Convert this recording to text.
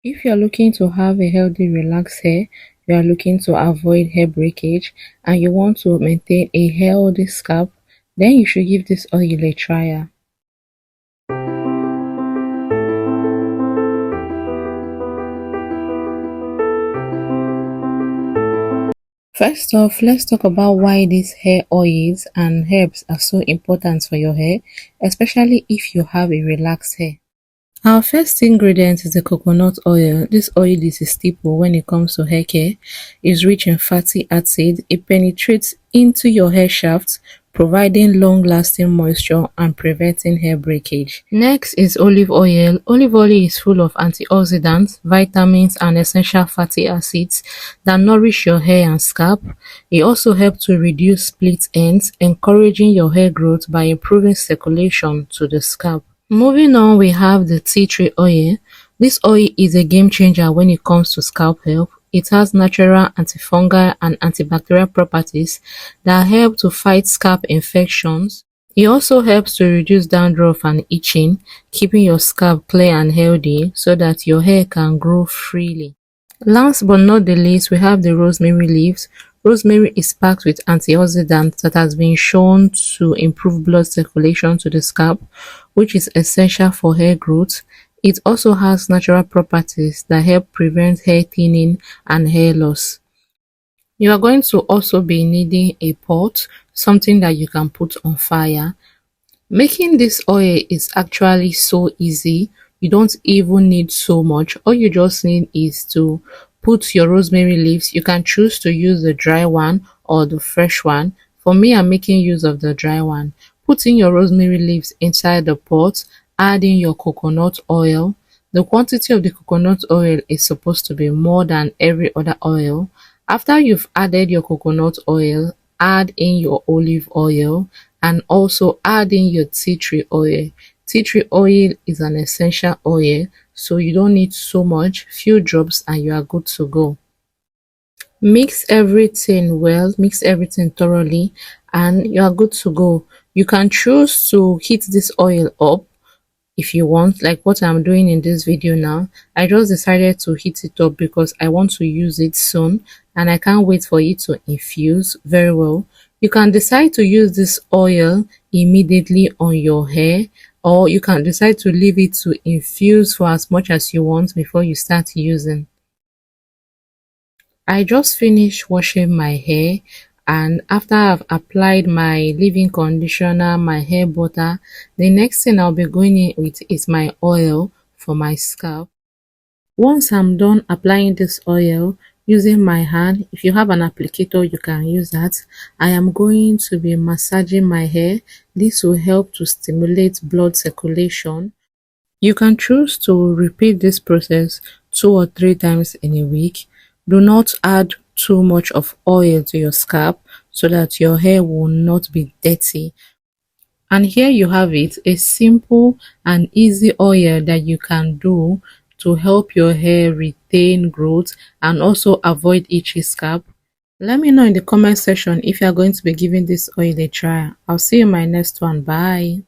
If you're looking to have a healthy, relaxed hair, you are looking to avoid hair breakage, and you want to maintain a healthy scalp, then you should give this oil a try. First off, let's talk about why these hair oils and herbs are so important for your hair, especially if you have a relaxed hair. Our first ingredient is the coconut oil. This oil is a staple when it comes to hair care. It's rich in fatty acid. It penetrates into your hair shaft, providing long-lasting moisture and preventing hair breakage. Next is olive oil. Olive oil is full of antioxidants, vitamins, and essential fatty acids that nourish your hair and scalp. It also helps to reduce split ends, encouraging your hair growth by improving circulation to the scalp. Moving on, we have the tea tree oil. This oil is a game changer when it comes to scalp health. It has natural antifungal and antibacterial properties that help to fight scalp infections. It also helps to reduce dandruff and itching, keeping your scalp clear and healthy so that your hair can grow freely. Last but not the least, we have the rosemary leaves. Rosemary is packed with antioxidants that has been shown to improve blood circulation to the scalp, which is essential for hair growth. It also has natural properties that help prevent hair thinning and hair loss. You are going to also be needing a pot, something that you can put on fire. Making this oil is actually so easy. You don't even need so much. All you just need is to put your rosemary leaves. You can choose to use the dry one or the fresh one. For me, I'm making use of the dry one. Put in your rosemary leaves inside the pot. Add in your coconut oil. The quantity of the coconut oil is supposed to be more than every other oil. After you've added your coconut oil, add in your olive oil and also add in your tea tree oil. Tea tree oil is an essential oil, so you don't need so much, few drops and you are good to go. Mix everything well, mix everything thoroughly, and you are good to go. You can choose to heat this oil up if you want, like what I'm doing in this video now. I just decided to heat it up because I want to use it soon and I can't wait for it to infuse very well. You can decide to use this oil immediately on your hair, or you can decide to leave it to infuse for as much as you want before you start using. I just finished washing my hair, and after I've applied my leave-in conditioner, my hair butter, the next thing I'll be going in with is my oil for my scalp. Once I'm done applying this oil using my hand, if you have an applicator you can use that, I am going to be massaging my hair. This will help to stimulate blood circulation. You can choose to repeat this process 2 or 3 times in a week. Do not add too much of oil to your scalp so that your hair will not be dirty. And here you have it, a simple and easy oil that you can do to help your hair retain growth and also avoid itchy scalp. Let me know in the comment section if you are going to be giving this oil a try. I'll see you in my next one. Bye.